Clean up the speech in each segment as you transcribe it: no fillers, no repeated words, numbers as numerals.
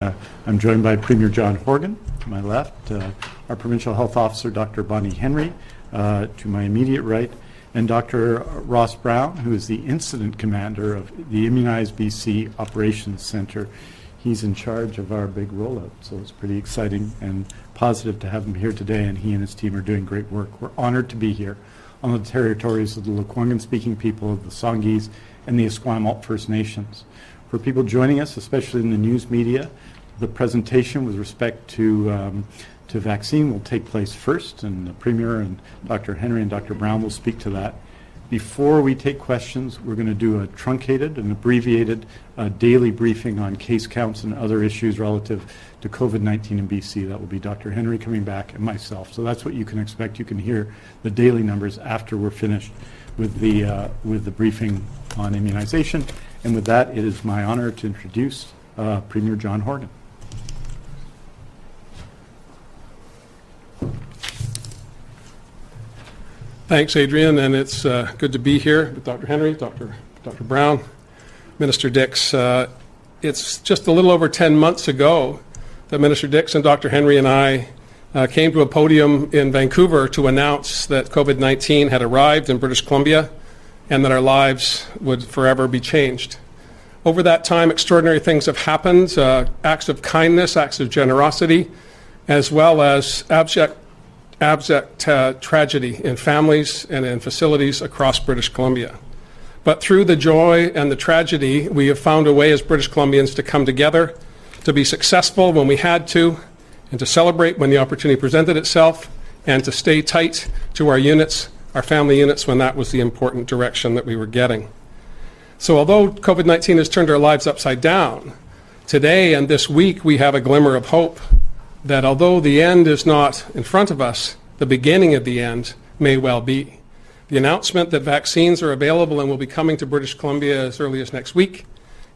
I'm joined by Premier John Horgan to my left, our Provincial Health Officer, Dr. Bonnie Henry, to my immediate right, and Dr. Ross Brown, who is the Incident Commander of the Immunize BC Operations Centre. He's in charge of our big rollout, so it's pretty exciting and positive to have him here today, and he and his team are doing great work. We're honored to be here on the territories of the Lekwungen-speaking people of the Songhees and the Esquimalt First Nations. For people joining us, especially in the news media, the presentation with respect to vaccine will take place first, and the Premier and Dr. Henry and Dr. Brown will speak to that. Before we take questions, we're going to do a truncated and abbreviated daily briefing on case counts and other issues relative to COVID-19 in BC. That will be Dr. Henry coming back and myself. So that's what you can expect. You can hear the daily numbers after we're finished with the briefing on immunization. And with that, it is my honor to introduce Premier John Horgan. Thanks, Adrian, and it's good to be here with Dr. Henry, Dr. Brown, Minister Dix. It's just a little over 10 months ago that Minister Dix and Dr. Henry and I came to a podium in Vancouver to announce that COVID-19 had arrived in British Columbia and that our lives would forever be changed. Over that time, extraordinary things have happened, acts of kindness, acts of generosity, as well as abject tragedy in families and in facilities across British Columbia. But through the joy and the tragedy, we have found a way as British Columbians to come together, to be successful when we had to, and to celebrate when the opportunity presented itself, and to stay tight to our units, our family units, when that was the important direction that we were getting. So although COVID-19 has turned our lives upside down, today and this week we have a glimmer of hope that although the end is not in front of us, the beginning of the end may well be. The announcement that vaccines are available and will be coming to British Columbia as early as next week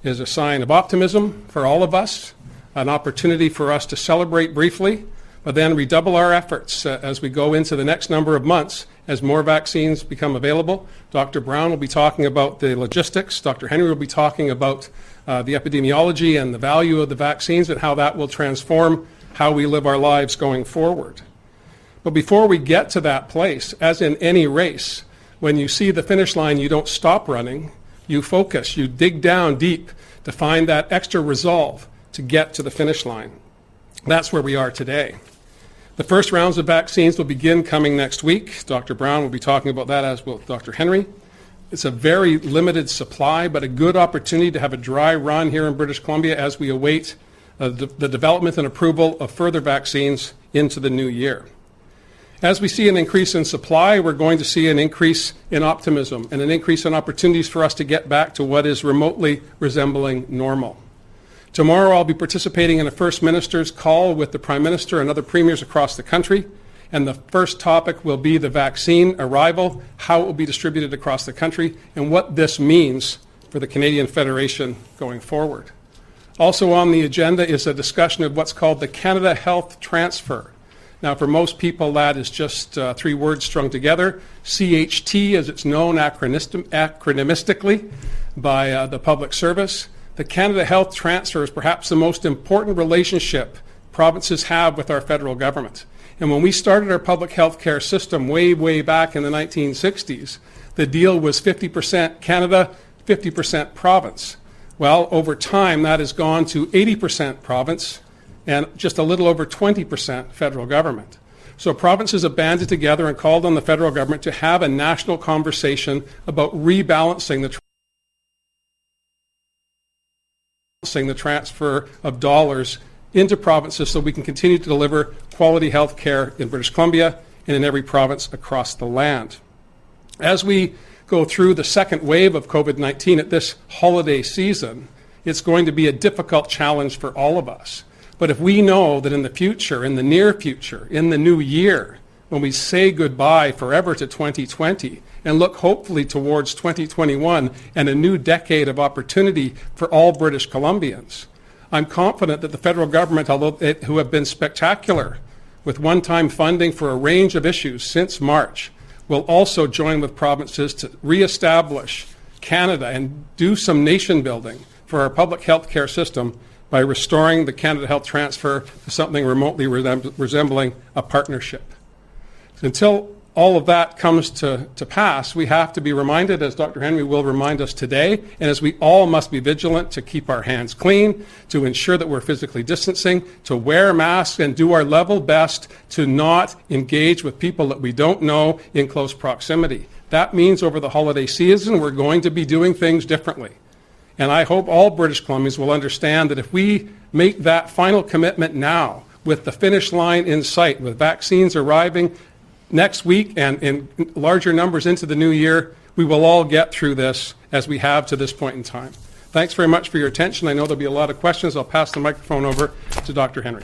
is a sign of optimism for all of us, an opportunity for us to celebrate briefly, but then redouble our efforts as we go into the next number of months as more vaccines become available. Dr. Brown will be talking about the logistics. Dr. Henry will be talking about the epidemiology and the value of the vaccines and how that will transform how we live our lives going forward. But before we get to that place, as in any race, when you see the finish line, you don't stop running, you focus, you dig down deep to find that extra resolve to get to the finish line. That's where we are today. The first rounds of vaccines will begin coming next week. Dr. Brown will be talking about that, as will Dr. Henry. It's a very limited supply, but a good opportunity to have a dry run here in British Columbia as we await the development and approval of further vaccines into the new year. As we see an increase in supply, we're going to see an increase in optimism and an increase in opportunities for us to get back to what is remotely resembling normal. Tomorrow I'll be participating in a First Minister's call with the Prime Minister and other premiers across the country, and the first topic will be the vaccine arrival, how it will be distributed across the country, and what this means for the Canadian Federation going forward. Also on the agenda is a discussion of what's called the Canada Health Transfer. Now, for most people, that is just three words strung together. CHT, as it's known acronymistically by the public service. The Canada Health Transfer is perhaps the most important relationship provinces have with our federal government. And when we started our public health care system way back in the 1960s, the deal was 50% Canada, 50% province. Well, over time, that has gone to 80% province and just a little over 20% federal government. So provinces have banded together and called on the federal government to have a national conversation about rebalancing the transfer of dollars into provinces so we can continue to deliver quality health care in British Columbia and in every province across the land. As we go through the second wave of COVID-19 at this holiday season, it's going to be a difficult challenge for all of us. But if we know that in the future, in the near future, in the new year, when we say goodbye forever to 2020 and look hopefully towards 2021 and a new decade of opportunity for all British Columbians, I'm confident that the federal government, who have been spectacular with one-time funding for a range of issues since March, will also join with provinces to reestablish Canada and do some nation building for our public health care system by restoring the Canada Health transfer to something remotely resembling a partnership. Until all of that comes to pass, we have to be reminded, as Dr. Henry will remind us today, and as we all must be vigilant to keep our hands clean, to ensure that we're physically distancing, to wear masks and do our level best to not engage with people that we don't know in close proximity. That means over the holiday season, we're going to be doing things differently. And I hope all British Columbians will understand that if we make that final commitment now, with the finish line in sight, with vaccines arriving next week and in larger numbers into the new year, we will all get through this as we have to this point in time. Thanks very much for your attention. I know there'll be a lot of questions. I'll pass the microphone over to Dr. Henry.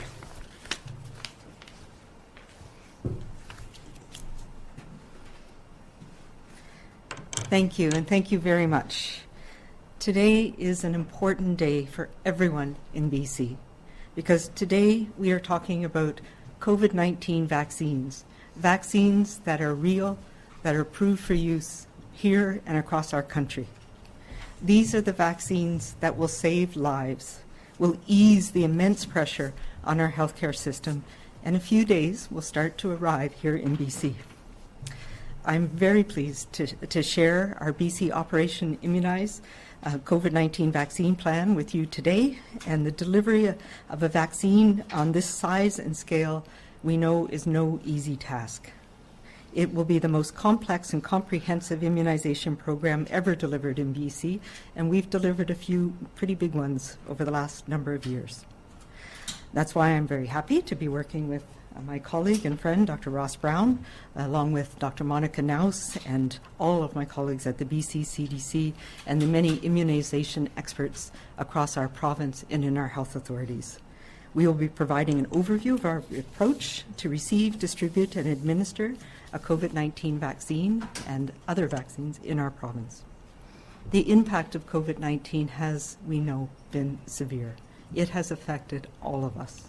Thank you, and thank you very much. Today is an important day for everyone in BC, because today we are talking about COVID-19 vaccines. Vaccines that are real, that are approved for use here and across our country. These are the vaccines that will save lives, will ease the immense pressure on our healthcare system, and in a few days will start to arrive here in BC. I'm very pleased to share our BC Operation Immunize COVID-19 vaccine plan with you today, and the delivery of a vaccine on this size and scale we know is no easy task. It will be the most complex and comprehensive immunization program ever delivered in BC, and we've delivered a few pretty big ones over the last number of years. That's why I'm very happy to be working with my colleague and friend, Dr. Ross Brown, along with Dr. Monica Naus and all of my colleagues at the BC CDC and the many immunization experts across our province and in our health authorities. We will be providing an overview of our approach to receive, distribute, and administer a COVID-19 vaccine and other vaccines in our province. The impact of COVID-19 has, we know, been severe. It has affected all of us.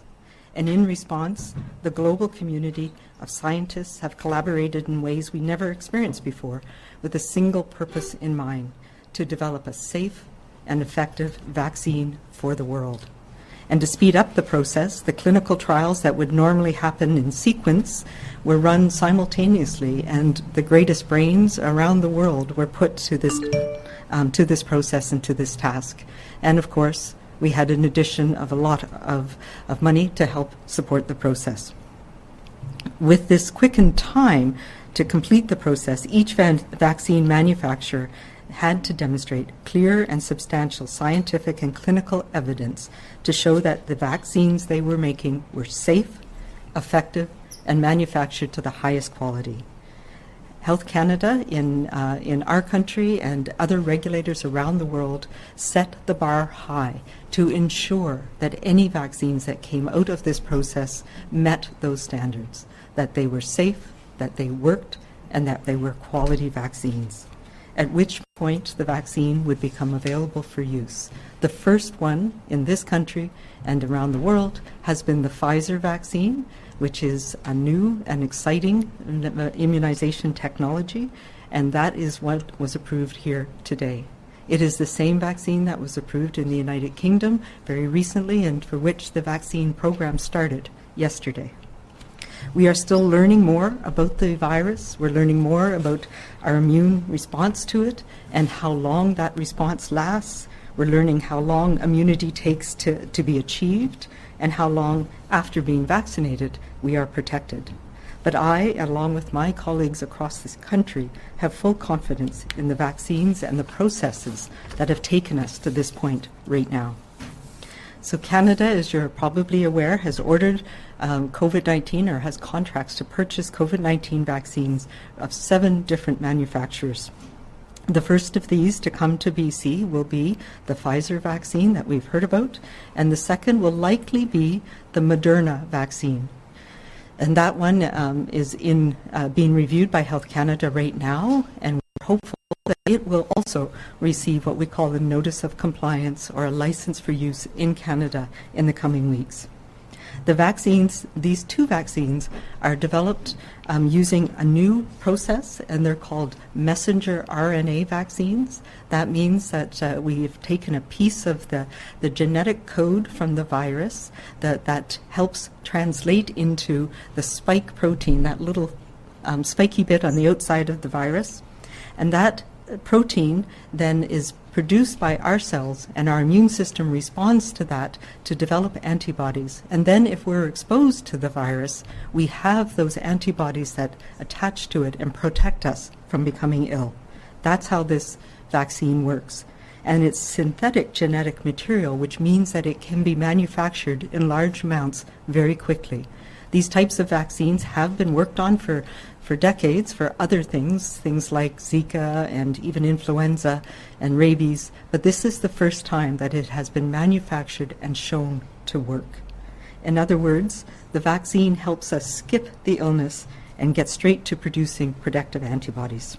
And in response, the global community of scientists have collaborated in ways we never experienced before, with a single purpose in mind: to develop a safe and effective vaccine for the world. And to speed up the process, the clinical trials that would normally happen in sequence were run simultaneously, and the greatest brains around the world were put to this process and to this task. And of course, we had an addition of a lot of money to help support the process. With this quickened time to complete the process, each vaccine manufacturer had to demonstrate clear and substantial scientific and clinical evidence to show that the vaccines they were making were safe, effective, and manufactured to the highest quality. Health Canada in our country and other regulators around the world set the bar high to ensure that any vaccines that came out of this process met those standards, that they were safe, that they worked, and that they were quality vaccines. At which point the vaccine would become available for use. The first one in this country and around the world has been the Pfizer vaccine, which is a new and exciting immunization technology, and that is what was approved here today. It is the same vaccine that was approved in the United Kingdom very recently, and for which the vaccine program started yesterday. We are still learning more about the virus. We're learning more about our immune response to it and how long that response lasts. We're learning how long immunity takes to be achieved and how long after being vaccinated we are protected. But I, along with my colleagues across this country, have full confidence in the vaccines and the processes that have taken us to this point right now. So Canada, as you're probably aware, has ordered COVID-19 or has contracts to purchase COVID-19 vaccines of 7 different manufacturers. The first of these to come to BC will be the Pfizer vaccine that we've heard about, and the second will likely be the Moderna vaccine. And that one is being reviewed by Health Canada right now, and we're hopeful that it will also receive what we call a notice of compliance or a license for use in Canada in the coming weeks. The vaccines, these two vaccines, are developed using a new process, and they're called messenger RNA vaccines. That means that we've taken a piece of the genetic code from the virus that helps translate into the spike protein, that little spiky bit on the outside of the virus. And that protein then is produced by our cells, and our immune system responds to that to develop antibodies. And then if we're exposed to the virus, we have those antibodies that attach to it and protect us from becoming ill. That's how this vaccine works. And it's synthetic genetic material, which means that it can be manufactured in large amounts very quickly. These types of vaccines have been worked on for decades for other things like Zika and even influenza and rabies, but this is the first time that it has been manufactured and shown to work. In other words, the vaccine helps us skip the illness and get straight to producing protective antibodies.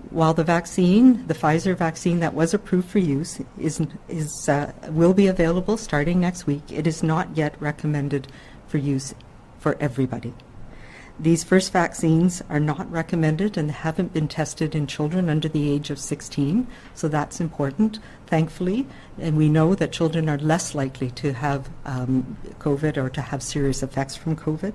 While the vaccine, the Pfizer vaccine that was approved for use, will be available starting next week, it is not yet recommended for use for everybody. These first vaccines are not recommended and haven't been tested in children under the age of 16, so that's important, thankfully. And we know that children are less likely to have COVID or to have serious effects from COVID.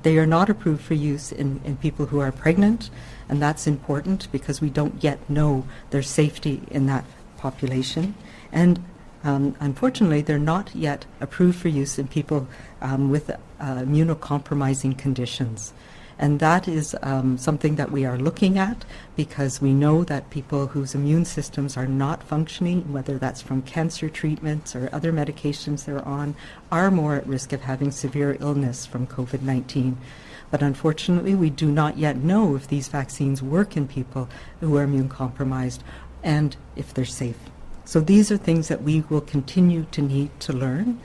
They are not approved for use in people who are pregnant, and that's important because we don't yet know their safety in that population. And unfortunately, they're not yet approved for use in people with immunocompromising conditions. And that is something that we are looking at because we know that people whose immune systems are not functioning, whether that's from cancer treatments or other medications they're on, are more at risk of having severe illness from COVID-19. But unfortunately, we do not yet know if these vaccines work in people who are immune compromised and if they're safe. So these are things that we will continue to need to learn.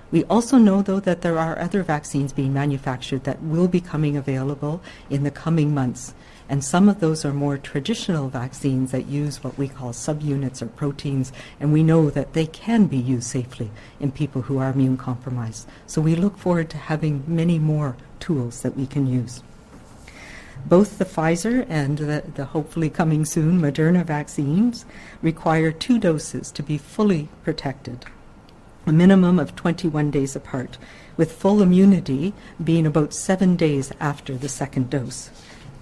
We also know, though, that there are other vaccines being manufactured that will be coming available in the coming months. And some of those are more traditional vaccines that use what we call subunits or proteins, and we know that they can be used safely in people who are immune compromised. So we look forward to having many more tools that we can use. Both the Pfizer and the hopefully coming soon Moderna vaccines require 2 doses to be fully protected, a minimum of 21 days apart, with full immunity being about 7 days after the second dose.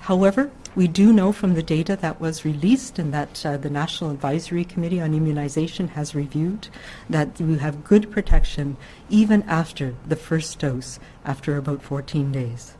However, we do know from the data that was released and that the National Advisory Committee on Immunization has reviewed that we have good protection even after the first dose, after about 14 days.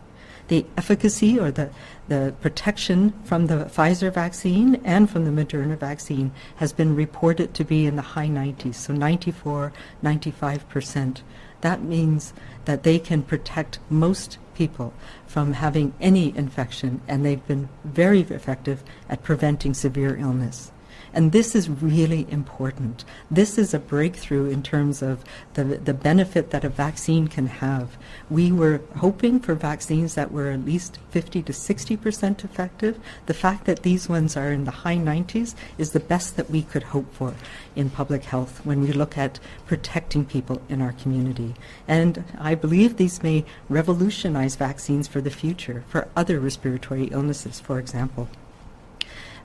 The efficacy or the protection from the Pfizer vaccine and from the Moderna vaccine has been reported to be in the high 90s, so 94, 95%. That means that they can protect most people from having any infection, and they've been very effective at preventing severe illness. And this is really important. This is a breakthrough in terms of the benefit that a vaccine can have. We were hoping for vaccines that were at least 50 to 60% effective. The fact that these ones are in the high 90s is the best that we could hope for in public health when we look at protecting people in our community. And I believe these may revolutionize vaccines for the future, for other respiratory illnesses, for example.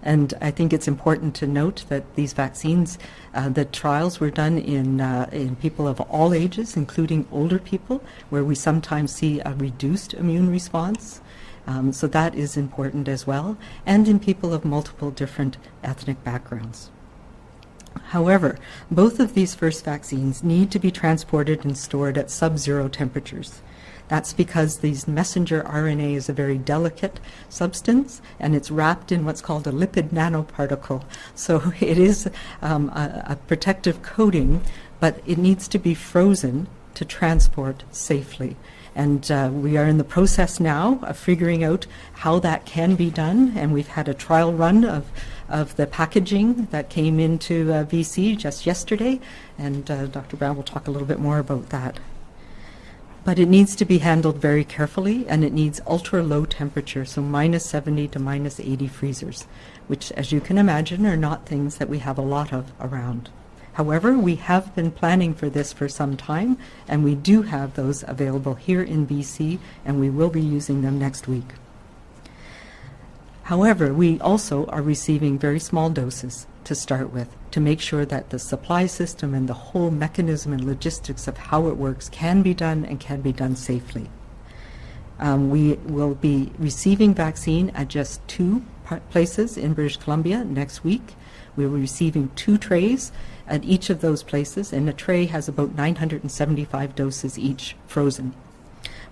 And I think it's important to note that these vaccines, the trials were done in people of all ages, including older people, where we sometimes see a reduced immune response. So that is important as well, and in people of multiple different ethnic backgrounds. However, both of these first vaccines need to be transported and stored at sub-zero temperatures. That's because these messenger RNA is a very delicate substance, and it's wrapped in what's called a lipid nanoparticle. So it is a protective coating, but it needs to be frozen to transport safely. And we are in the process now of figuring out how that can be done, and we've had a trial run of the packaging that came into BC just yesterday, and Dr. Brown will talk a little bit more about that. But it needs to be handled very carefully, and it needs ultra-low temperature, so minus 70 to minus 80 freezers, which, as you can imagine, are not things that we have a lot of around. However, we have been planning for this for some time, and we do have those available here in BC, and we will be using them next week. However, we also are receiving very small doses to start with to make sure that the supply system and the whole mechanism and logistics of how it works can be done and can be done safely. We will be receiving vaccine at just 2 places in British Columbia next week. We will be receiving 2 trays at each of those places, and a tray has about 975 doses each frozen.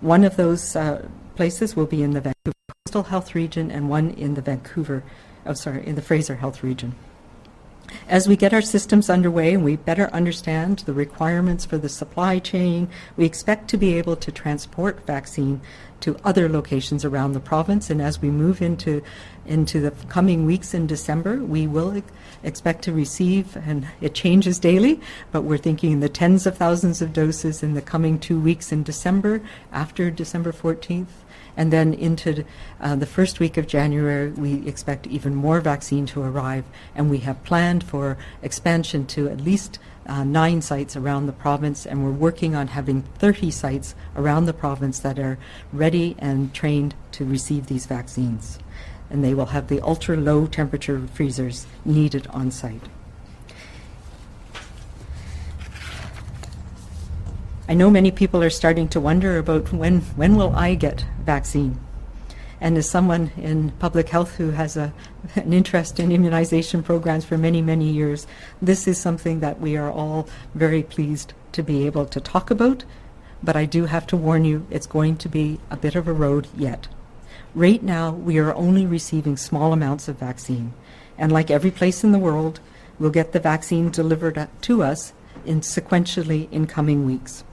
One of those places will be in the Vancouver Coastal Health region, and one in the in the Fraser Health region. As we get our systems underway and we better understand the requirements for the supply chain, we expect to be able to transport vaccine to other locations around the province. And as we move into the coming weeks in December, we will expect to receive, and it changes daily, but we're thinking in the tens of thousands of doses in the coming 2 weeks in December, after December 14th. And then into the first week of January, we expect even more vaccine to arrive, and we have planned for expansion to at least 9 sites around the province, and we're working on having 30 sites around the province that are ready and trained to receive these vaccines. And they will have the ultra-low temperature freezers needed on site. I know many people are starting to wonder about when will I get vaccine? And as someone in public health who has an interest in immunization programs for many, many years, this is something that we are all very pleased to be able to talk about. But I do have to warn you, it's going to be a bit of a road yet. Right now, we are only receiving small amounts of vaccine. And like every place in the world, we'll get the vaccine delivered to us sequentially in coming weeks.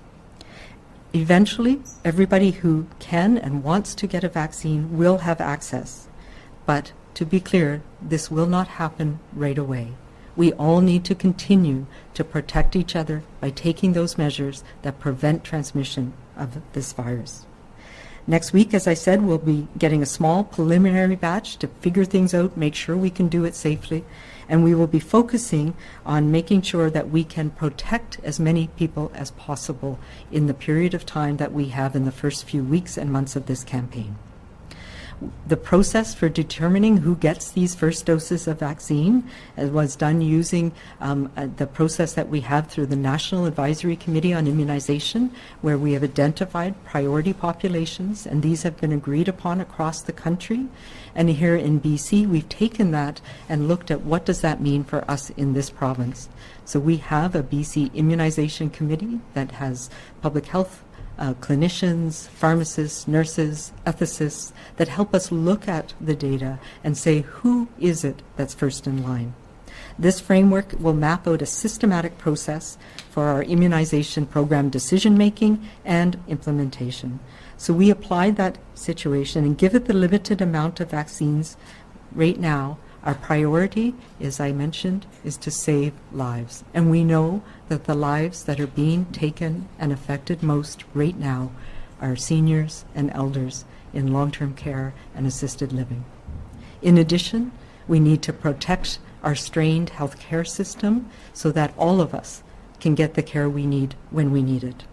Eventually, everybody who can and wants to get a vaccine will have access. But to be clear, this will not happen right away. We all need to continue to protect each other by taking those measures that prevent transmission of this virus. Next week, as I said, we'll be getting a small preliminary batch to figure things out, make sure we can do it safely, and we will be focusing on making sure that we can protect as many people as possible in the period of time that we have in the first few weeks and months of this campaign. The process for determining who gets these first doses of vaccine was done using the process that we have through the National Advisory Committee on Immunization, where we have identified priority populations, and these have been agreed upon across the country. And here in BC, we've taken that and looked at what does that mean for us in this province. So we have a BC Immunization Committee that has public health clinicians, pharmacists, nurses, ethicists that help us look at the data and say, who is it that's first in line? This framework will map out a systematic process for our immunization program decision-making and implementation. So we applied that situation, and given the limited amount of vaccines right now, our priority, as I mentioned, is to save lives. And we know that the lives that are being taken and affected most right now are seniors and elders in long-term care and assisted living. In addition, we need to protect our strained healthcare system so that all of us can get the care we need when we need it.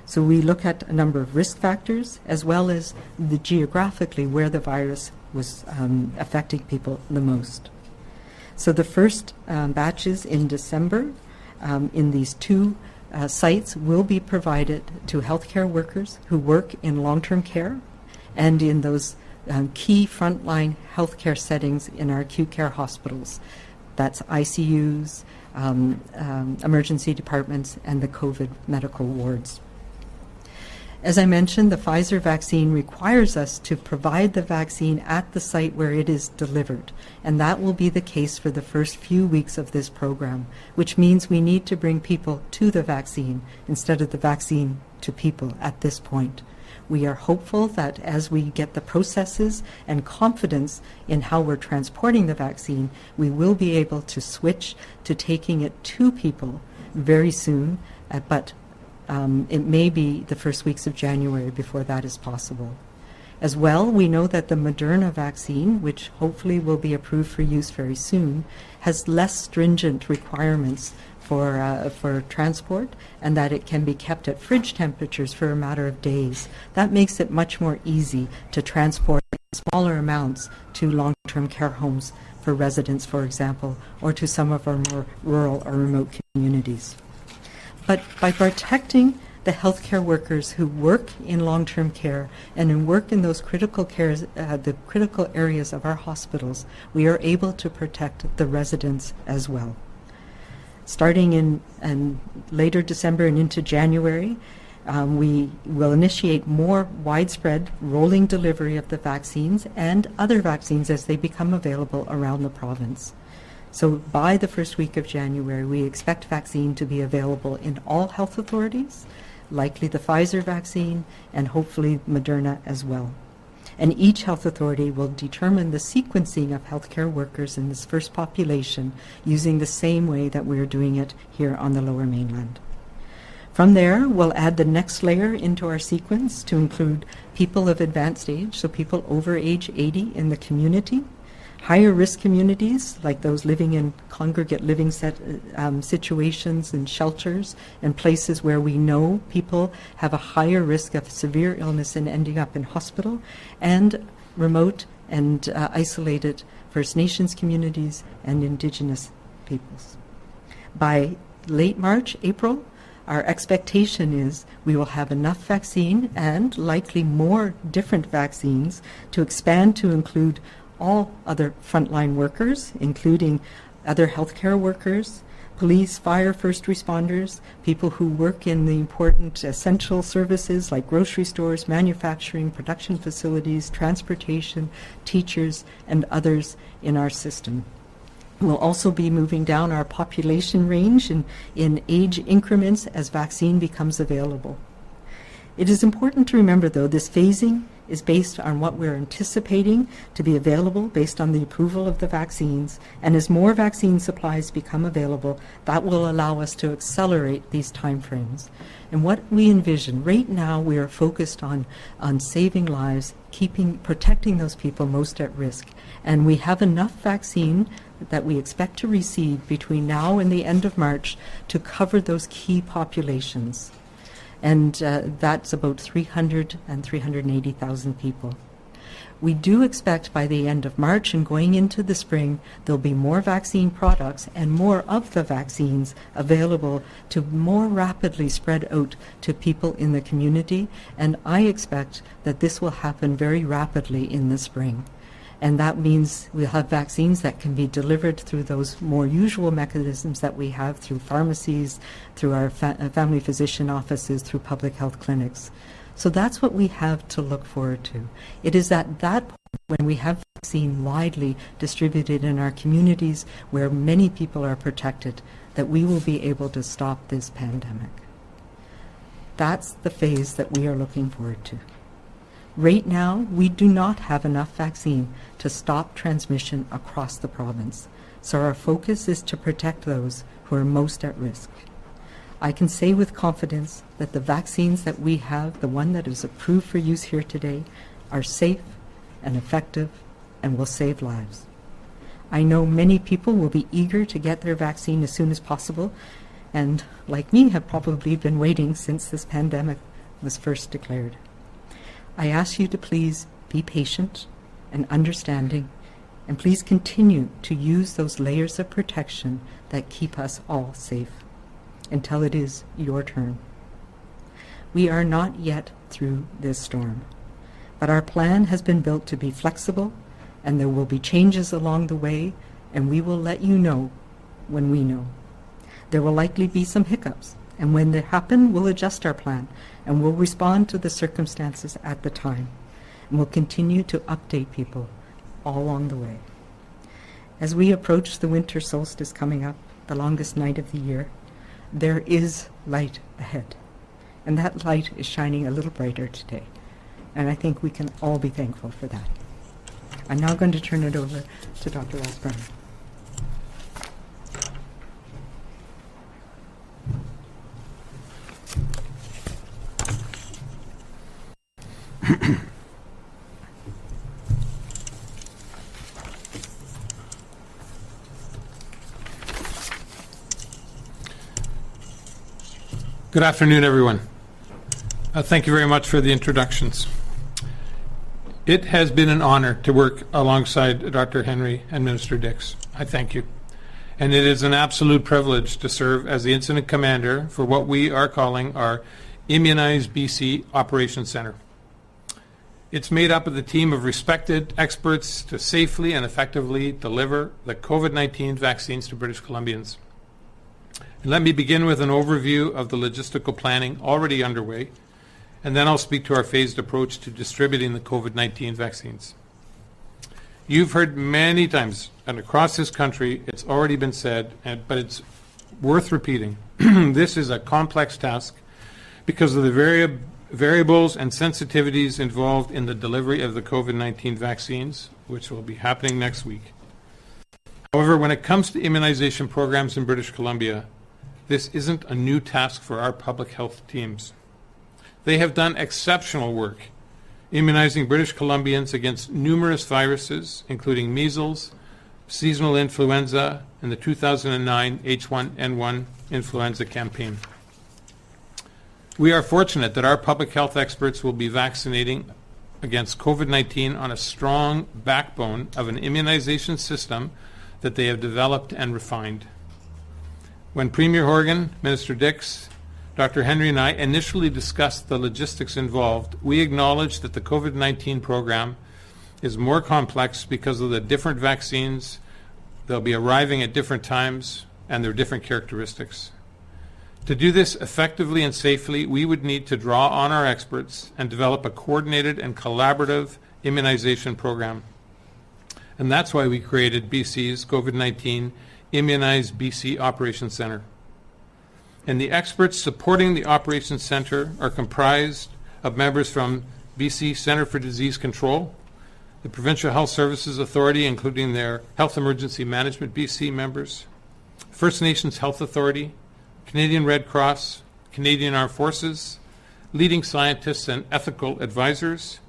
So we look at a number of risk factors as well as the geographically where the virus was affecting people the most. So the first batches in December in these 2 sites will be provided to healthcare workers who work in long-term care and in those key frontline healthcare settings in our acute care hospitals. That's ICUs, emergency departments, and the COVID medical wards. As I mentioned, the Pfizer vaccine requires us to provide the vaccine at the site where it is delivered, and that will be the case for the first few weeks of this program, which means we need to bring people to the vaccine instead of the vaccine to people at this point. We are hopeful that as we get the processes and confidence in how we're transporting the vaccine, we will be able to switch to taking it to people very soon, but it may be the first weeks of January before that is possible. As well, we know that the Moderna vaccine, which hopefully will be approved for use very soon, has less stringent requirements for transport, and that it can be kept at fridge temperatures for a matter of days. That makes it much more easy to transport smaller amounts to long-term care homes for residents, for example, or to some of our more rural or remote communities. But by protecting the healthcare workers who work in long-term care and who work in those critical cares, the critical areas of our hospitals, we are able to protect the residents as well. Starting in later December and into January, we will initiate more widespread rolling delivery of the vaccines and other vaccines as they become available around the province. So by the first week of January, we expect vaccine to be available in all health authorities, likely the Pfizer vaccine, and hopefully Moderna as well. And each health authority will determine the sequencing of healthcare workers in this first population using the same way that we're doing it here on the Lower Mainland. From there, we'll add the next layer into our sequence to include people of advanced age, so people over age 80 in the community, higher risk communities like those living in congregate living situations and shelters and places where we know people have a higher risk of severe illness and ending up in hospital, and remote and isolated First Nations communities and Indigenous peoples. By late March, April, our expectation is we will have enough vaccine and likely more different vaccines to expand to include all other frontline workers, including other healthcare workers, police, fire, first responders, people who work in the important essential services like grocery stores, manufacturing, production facilities, transportation, teachers, and others in our system. We'll also be moving down our population range in age increments as vaccine becomes available. It is important to remember, though, this phasing is based on what we're anticipating to be available based on the approval of the vaccines, and as more vaccine supplies become available, that will allow us to accelerate these timeframes. And what we envision, right now we are focused on saving lives, protecting those people most at risk, and we have enough vaccine that we expect to receive between now and the end of March to cover those key populations. And that's about 300 and 380,000 people. We do expect by the end of March and going into the spring, there'll be more vaccine products and more of the vaccines available to more rapidly spread out to people in the community. And I expect that this will happen very rapidly in the spring. And that means we'll have vaccines that can be delivered through those more usual mechanisms that we have through pharmacies, through our family physician offices, through public health clinics. So that's what we have to look forward to. It is at that point when we have vaccine widely distributed in our communities where many people are protected that we will be able to stop this pandemic. That's the phase that we are looking forward to. Right now, we do not have enough vaccine to stop transmission across the province, so our focus is to protect those who are most at risk. I can say with confidence that the vaccines that we have, the one that is approved for use here today, are safe and effective and will save lives. I know many people will be eager to get their vaccine as soon as possible, and like me, have probably been waiting since this pandemic was first declared. I ask you to please be patient and understanding, and please continue to use those layers of protection that keep us all safe until it is your turn. We are not yet through this storm, but our plan has been built to be flexible, and there will be changes along the way, and we will let you know when we know. There will likely be some hiccups, and when they happen, we'll adjust our plan, and we'll respond to the circumstances at the time. And we'll continue to update people all along the way. As we approach the winter solstice coming up, the longest night of the year, there is light ahead. And that light is shining a little brighter today. And I think we can all be thankful for that. I'm now going to turn it over to Dr. Ross Brown. Good afternoon, everyone. Thank you very much for the introductions. It has been an honor to work alongside Dr. Henry and Minister Dix. I thank you. And it is an absolute privilege to serve as the incident commander for what we are calling our Immunize BC Operations Centre. It's made up of the team of respected experts to safely and effectively deliver the COVID-19 vaccines to British Columbians. And let me begin with an overview of the logistical planning already underway, and then I'll speak to our phased approach to distributing the COVID-19 vaccines. You've heard many times, and across this country, it's already been said, but it's worth repeating. This is a complex task because of the variables and sensitivities involved in the delivery of the COVID-19 vaccines, which will be happening next week. However, when it comes to immunization programs in British Columbia, this isn't a new task for our public health teams. They have done exceptional work immunizing British Columbians against numerous viruses, including measles, seasonal influenza, and the 2009 H1N1 influenza campaign. We are fortunate that our public health experts will be vaccinating against COVID-19 on a strong backbone of an immunization system that they have developed and refined. When Premier Horgan, Minister Dix, Dr. Henry and I initially discussed the logistics involved, we acknowledged that the COVID-19 program is more complex because of the different vaccines. They'll be arriving at different times and their different characteristics. To do this effectively and safely, we would need to draw on our experts and develop a coordinated and collaborative immunization program. And that's why we created BC's COVID-19 Immunize BC Operations Centre. And the experts supporting the Operations Centre are comprised of members from BC Centre for Disease Control, the Provincial Health Services Authority, including their Health Emergency Management BC members, First Nations Health Authority, Canadian Red Cross, Canadian Armed Forces, leading scientists and ethical advisors,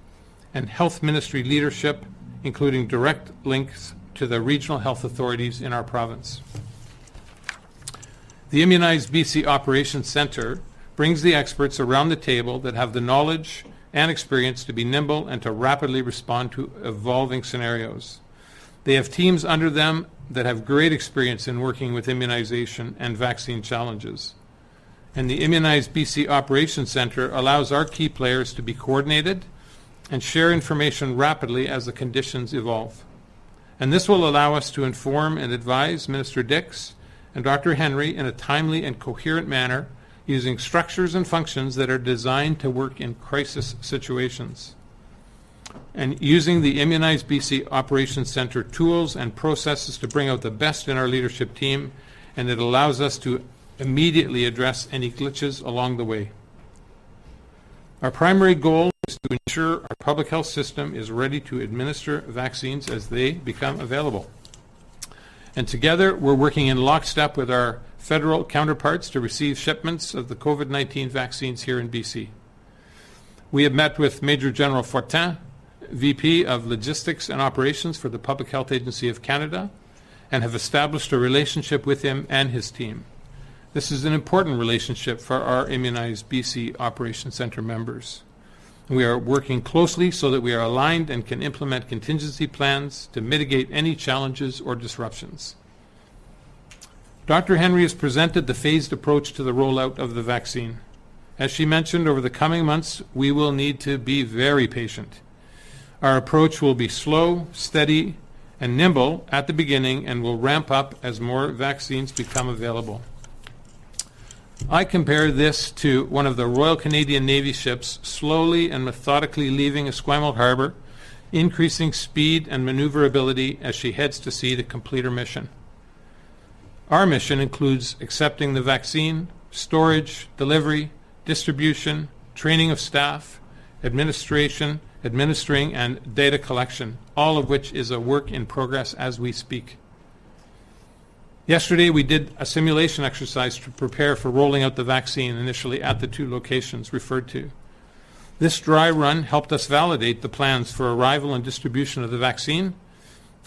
and health ministry leadership, including direct links to the regional health authorities in our province. The Immunize BC Operations Centre brings the experts around the table that have the knowledge and experience to be nimble and to rapidly respond to evolving scenarios. They have teams under them that have great experience in working with immunization and vaccine challenges. And the Immunize BC Operations Centre allows our key players to be coordinated and share information rapidly as the conditions evolve. And this will allow us to inform and advise Minister Dix and Dr. Henry in a timely and coherent manner using structures and functions that are designed to work in crisis situations. And using the Immunize BC Operations Centre tools and processes to bring out the best in our leadership team, and it allows us to immediately address any glitches along the way. Our primary goal is to ensure our public health system is ready to administer vaccines as they become available. And together, we're working in lockstep with our federal counterparts to receive shipments of the COVID-19 vaccines here in BC. We have met with Major General Fortin, VP of Logistics and Operations for the Public Health Agency of Canada, and have established a relationship with him and his team. This is an important relationship for our Immunize BC Operations Centre members. We are working closely so that we are aligned and can implement contingency plans to mitigate any challenges or disruptions. Dr. Henry has presented the phased approach to the rollout of the vaccine. As she mentioned, over the coming months, we will need to be very patient. Our approach will be slow, steady, and nimble at the beginning and will ramp up as more vaccines become available. I compare this to one of the Royal Canadian Navy ships slowly and methodically leaving Esquimalt Harbour, increasing speed and maneuverability as she heads to sea to complete her mission. Our mission includes accepting the vaccine, storage, delivery, distribution, training of staff, administration, administering, and data collection, all of which is a work in progress as we speak. Yesterday, we did a simulation exercise to prepare for rolling out the vaccine initially at the 2 locations referred to. This dry run helped us validate the plans for arrival and distribution of the vaccine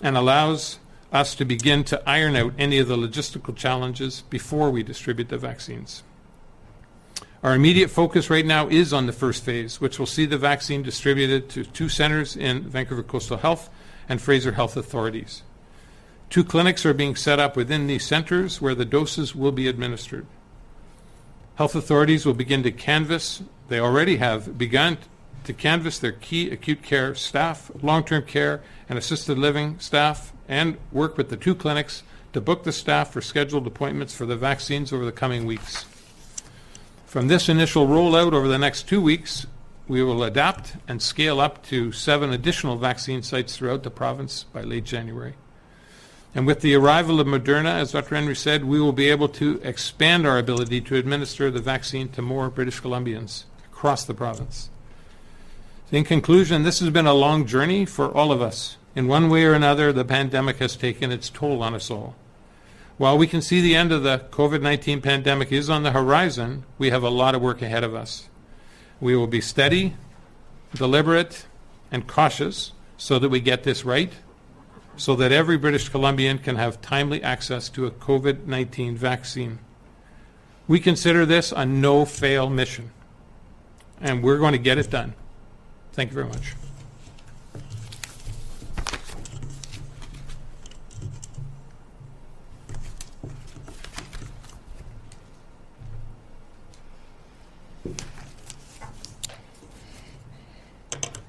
and allows us to begin to iron out any of the logistical challenges before we distribute the vaccines. Our immediate focus right now is on the first phase, which will see the vaccine distributed to 2 centers in Vancouver Coastal Health and Fraser Health Authorities. 2 clinics are being set up within these centers where the doses will be administered. Health authorities will begin to canvass, they already have begun to canvass their key acute care staff, long-term care and assisted living staff, and work with the 2 clinics to book the staff for scheduled appointments for the vaccines over the coming weeks. From this initial rollout over the next 2 weeks, we will adapt and scale up to 7 additional vaccine sites throughout the province by late January. And with the arrival of Moderna, as Dr. Henry said, we will be able to expand our ability to administer the vaccine to more British Columbians across the province. In conclusion, this has been a long journey for all of us. In one way or another, the pandemic has taken its toll on us all. While we can see the end of the COVID-19 pandemic is on the horizon, we have a lot of work ahead of us. We will be steady, deliberate, and cautious so that we get this right, so that every British Columbian can have timely access to a COVID-19 vaccine. We consider this a no-fail mission, and we're going to get it done. Thank you very much.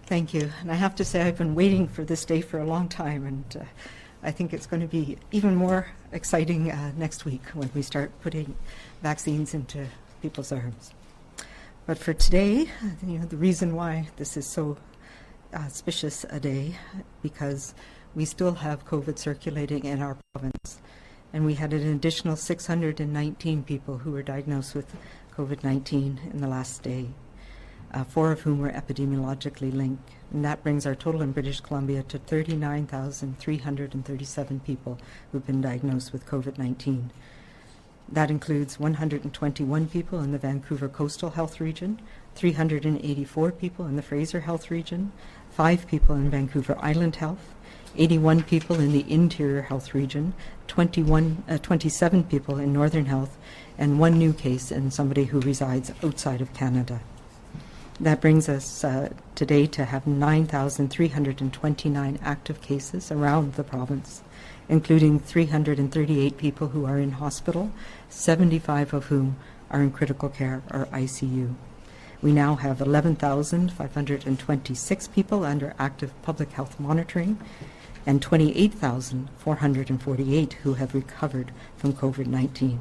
Thank you. And I have to say, I've been waiting for this day for a long time, and I think it's going to be even more exciting next week when we start putting vaccines into people's arms. But for today, the reason why this is so auspicious a day, because we still have COVID circulating in our province, and we had an additional 619 people who were diagnosed with COVID-19 in the last day. 4 of whom were epidemiologically linked. And that brings our total in British Columbia to 39,337 people who've been diagnosed with COVID-19. That includes 121 people in the Vancouver Coastal Health region, 384 people in the Fraser Health region, 5 people in Vancouver Island Health, 81 people in the Interior Health region, 27 people in Northern Health, and 1 new case in somebody who resides outside of Canada. That brings us today to have 9,329 active cases around the province, including 338 people who are in hospital, 75 of whom are in critical care or ICU. We now have 11,526 people under active public health monitoring and 28,448 who have recovered from COVID-19.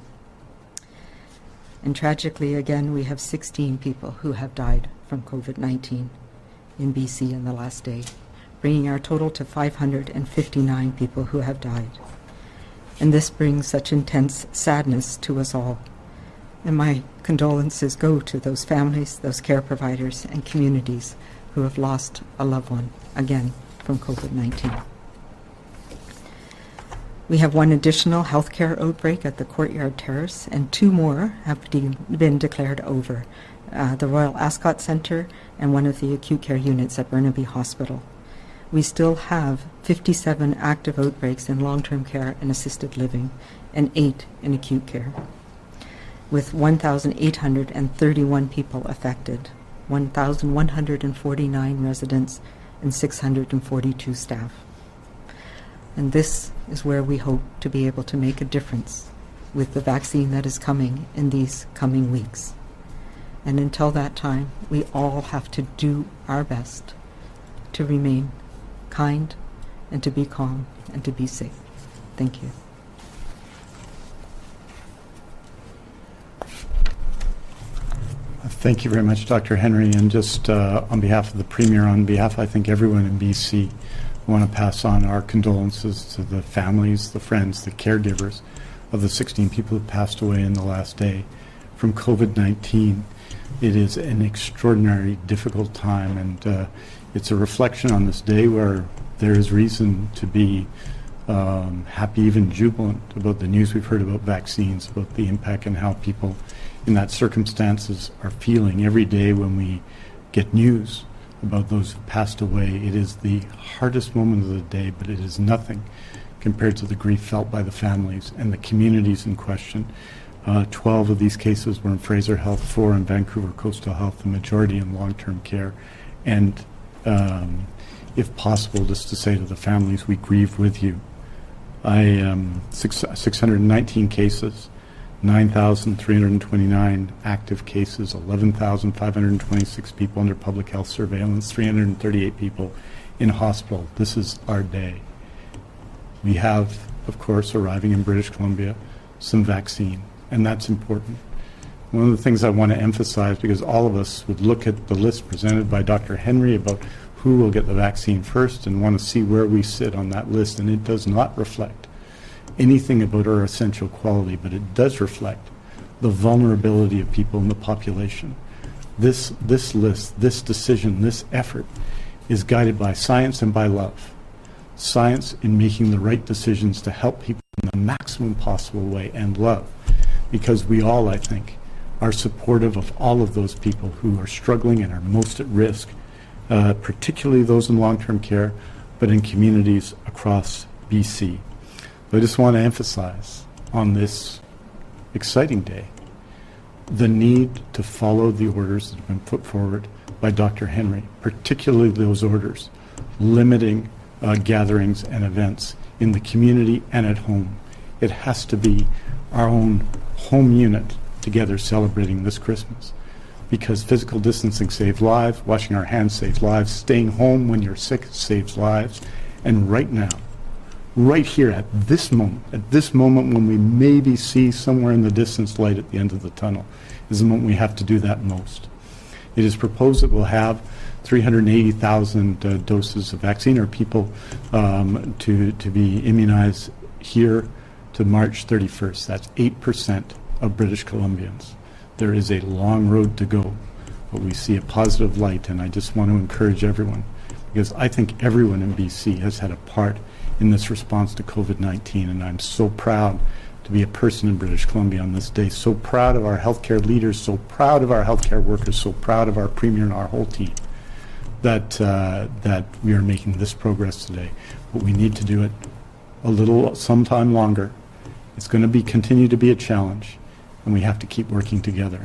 And tragically, again, we have 16 people who have died from COVID-19 in BC in the last day, bringing our total to 559 people who have died. And this brings such intense sadness to us all. And my condolences go to those families, those care providers, and communities who have lost a loved one, again, from COVID-19. We have 1 additional healthcare outbreak at the Courtyard Terrace, and 2 more have been declared over. The Royal Ascot Centre and one of the acute care units at Burnaby Hospital. We still have 57 active outbreaks in long-term care and assisted living, and 8 in acute care, with 1,831 people affected, 1,149 residents, and 642 staff. And this is where we hope to be able to make a difference with the vaccine that is coming in these coming weeks. And until that time, we all have to do our best to remain kind and to be calm and to be safe. Thank you. Thank you very much, Dr. Henry. And just on behalf of the Premier, on behalf, I think, everyone in BC, I want to pass on our condolences to the families, the friends, the caregivers of the 16 people who passed away in the last day from COVID-19. It is an extraordinary, difficult time, and it's a reflection on this day where there is reason to be happy, even jubilant about the news we've heard about vaccines, about the impact and how people in that circumstances are feeling every day when we get news about those who passed away. It is the hardest moment of the day, but it is nothing compared to the grief felt by the families and the communities in question. 12 of these cases were in Fraser Health, 4 in Vancouver Coastal Health, the majority in long-term care. And if possible, just to say to the families, we grieve with you. 619 cases, 9,329 active cases, 11,526 people under public health surveillance, 338 people in hospital. This is our day. We have, of course, arriving in British Columbia, some vaccine, and that's important. One of the things I want to emphasize, because all of us would look at the list presented by Dr. Henry about who will get the vaccine first and want to see where we sit on that list, and it does not reflect anything about our essential quality, but it does reflect the vulnerability of people in the population. This list, this decision, this effort is guided by science and by love. Science in making the right decisions to help people in the maximum possible way, and love, because we all, I think, are supportive of all of those people who are struggling and are most at risk, particularly those in long-term care, but in communities across BC. I just want to emphasize on this exciting day the need to follow the orders that have been put forward by Dr. Henry, particularly those orders limiting gatherings and events in the community and at home. It has to be our own home unit together celebrating this Christmas, because physical distancing saves lives, washing our hands saves lives, staying home when you're sick saves lives, and right now, right here at this moment when we maybe see somewhere in the distance light at the end of the tunnel, is the moment we have to do that most. It is proposed that we'll have 380,000 doses of vaccine, or people to be immunized here to March 31st. That's 8% of British Columbians. There is a long road to go, but we see a positive light, and I just want to encourage everyone, because I think everyone in BC has had a part in this response to COVID-19, and I'm so proud to be a person in British Columbia on this day, so proud of our healthcare leaders, so proud of our healthcare workers, so proud of our Premier and our whole team that we are making this progress today. But we need to do it sometime longer. It's going to continue to be a challenge, and we have to keep working together.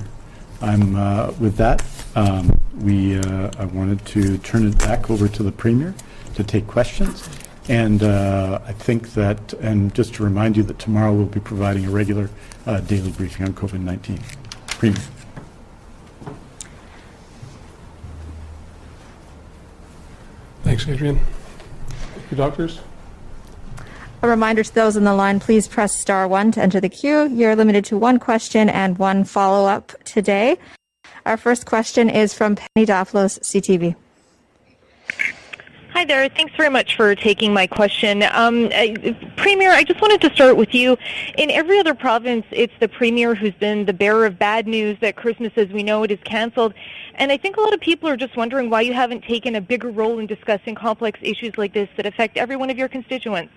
With that, I wanted to turn it back over to the Premier to take questions. And I think that, and just to remind you that tomorrow we'll be providing a regular daily briefing on COVID-19. Premier. Thanks, Adrian. Thank you, doctors. A reminder to those on the line, please press *1 to enter the queue. You're limited to one question and one follow-up today. Our first question is from Penny Daflos, CTV. Hi there. Thanks very much for taking my question. Premier, I just wanted to start with you. In every other province, it's the Premier who's been the bearer of bad news that Christmas as we know it is cancelled. And I think a lot of people are just wondering why you haven't taken a bigger role in discussing complex issues like this that affect every one of your constituents.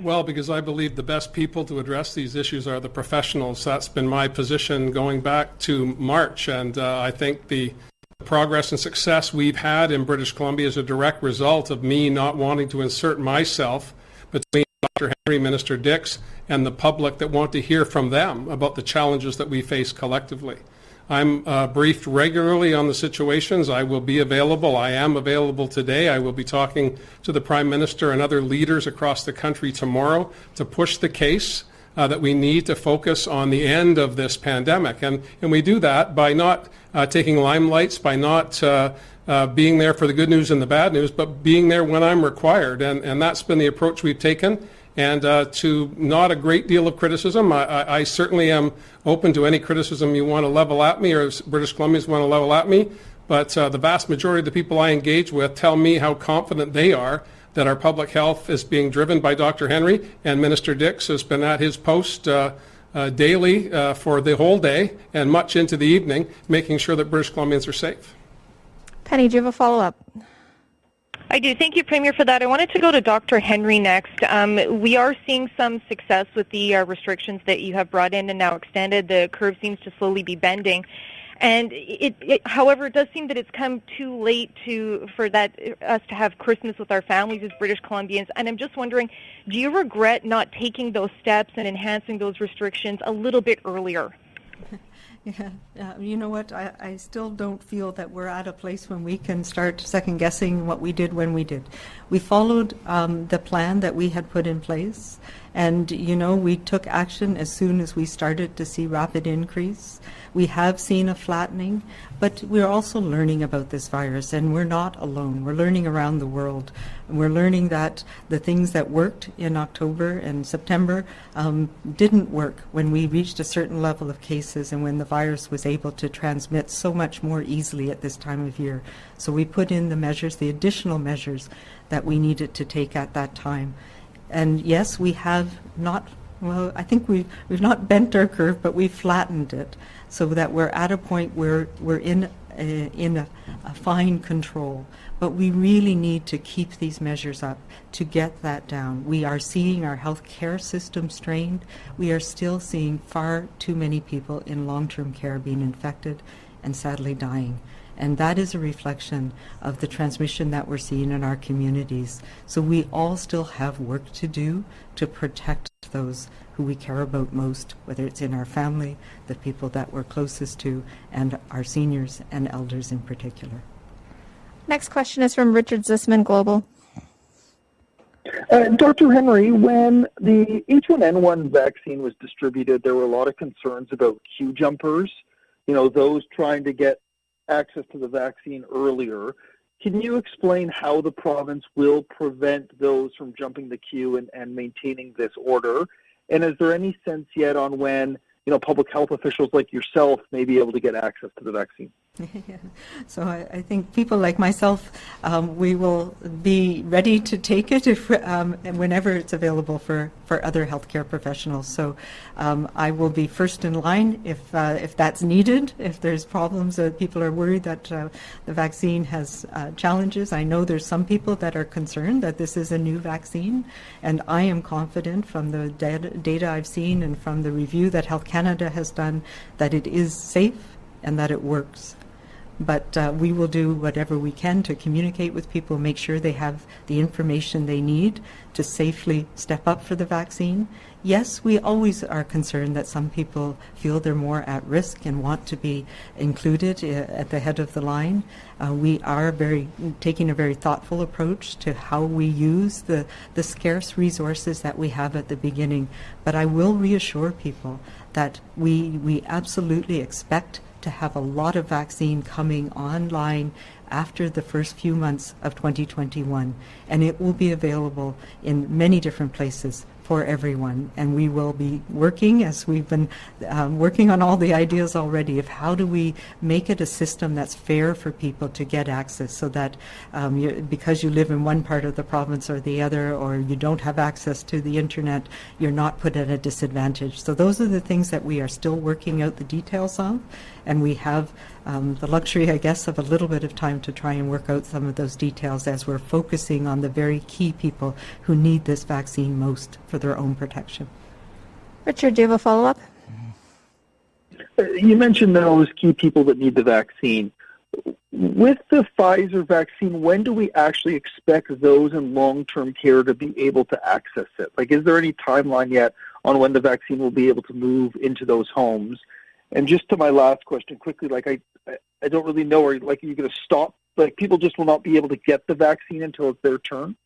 Well, because I believe the best people to address these issues are the professionals. That's been my position going back to March, and I think the progress and success we've had in British Columbia is a direct result of me not wanting to insert myself between Dr. Henry, Minister Dix, and the public that want to hear from them about the challenges that we face collectively. I'm briefed regularly on the situations. I will be available. I am available today. I will be talking to the Prime Minister and other leaders across the country tomorrow to push the case that we need to focus on the end of this pandemic. And we do that by not taking limelights, by not being there for the good news and the bad news, but being there when I'm required. And that's been the approach we've taken. And to not a great deal of criticism. I certainly am open to any criticism you want to level at me, or British Columbians want to level at me. But the vast majority of the people I engage with tell me how confident they are that our public health is being driven by Dr. Henry, and Minister Dix has been at his post daily for the whole day and much into the evening, making sure that British Columbians are safe. Penny, do you have a follow-up? I do. Thank you, Premier, for that. I wanted to go to Dr. Henry next. We are seeing some success with the restrictions that you have brought in and now extended. The curve seems to slowly be bending. And however, it does seem that it's come too late for us to have Christmas with our families as British Columbians. And I'm just wondering, do you regret not taking those steps and enhancing those restrictions a little bit earlier? Yeah, you know what? I still don't feel that we're at a place when we can start second-guessing what we did when we did. We followed the plan that we had put in place, and, you know, we took action as soon as we started to see rapid increase. We have seen a flattening, but we're also learning about this virus, and we're not alone. We're learning around the world. And we're learning that the things that worked in October and September didn't work when we reached a certain level of cases and when the virus was able to transmit so much more easily at this time of year. So we put in the measures, the additional measures that we needed to take at that time. And yes, we have not, well, I think we've not bent our curve, but we've flattened it so that we're at a point where we're in a fine control. But we really need to keep these measures up to get that down. We are seeing our health care system strained. We are still seeing far too many people in long-term care being infected and sadly dying. And that is a reflection of the transmission that we're seeing in our communities. So we all still have work to do to protect those who we care about most, whether it's in our family, the people that we're closest to, and our seniors and elders in particular. Next question is from Richard Zisman, Global. Dr. Henry, when the H1N1 vaccine was distributed, there were a lot of concerns about queue jumpers, you know, those trying to get access to the vaccine earlier. Can you explain how the province will prevent those from jumping the queue and maintaining this order? And is there any sense yet on when, you know, public health officials like yourself may be able to get access to the vaccine? Yeah. So I think people like myself, we will be ready to take it if whenever it's available for other healthcare professionals. So I will be first in line if that's needed. If there's problems, people are worried that the vaccine has challenges. I know there's some people that are concerned that this is a new vaccine, and I am confident from the data I've seen and from the review that Health Canada has done that it is safe and that it works. But we will do whatever we can to communicate with people, make sure they have the information they need to safely step up for the vaccine. Yes, we always are concerned that some people feel they're more at risk and want to be included at the head of the line. We are taking a very thoughtful approach to how we use the scarce resources that we have at the beginning. But I will reassure people that we absolutely expect to have a lot of vaccine coming online after the first few months of 2021, and it will be available in many different places for everyone. And we will be working, as we've been working on all the ideas already, of how do we make it a system that's fair for people to get access, so that because you live in one part of the province or the other, or you don't have access to the internet, you're not put at a disadvantage. So those are the things that we are still working out the details of, and we have the luxury, I guess, of a little bit of time to try and work out some of those details as we're focusing on the very key people who need this vaccine most for their own protection. Richard, do you have a follow-up? You mentioned those key people that need the vaccine. With the Pfizer vaccine, when do we actually expect those in long-term care to be able to access it? Like, is there any timeline yet on when the vaccine will be able to move into those homes? And just to my last question quickly, like I don't really know, are you going to stop, like people just will not be able to get the vaccine until it's their turn?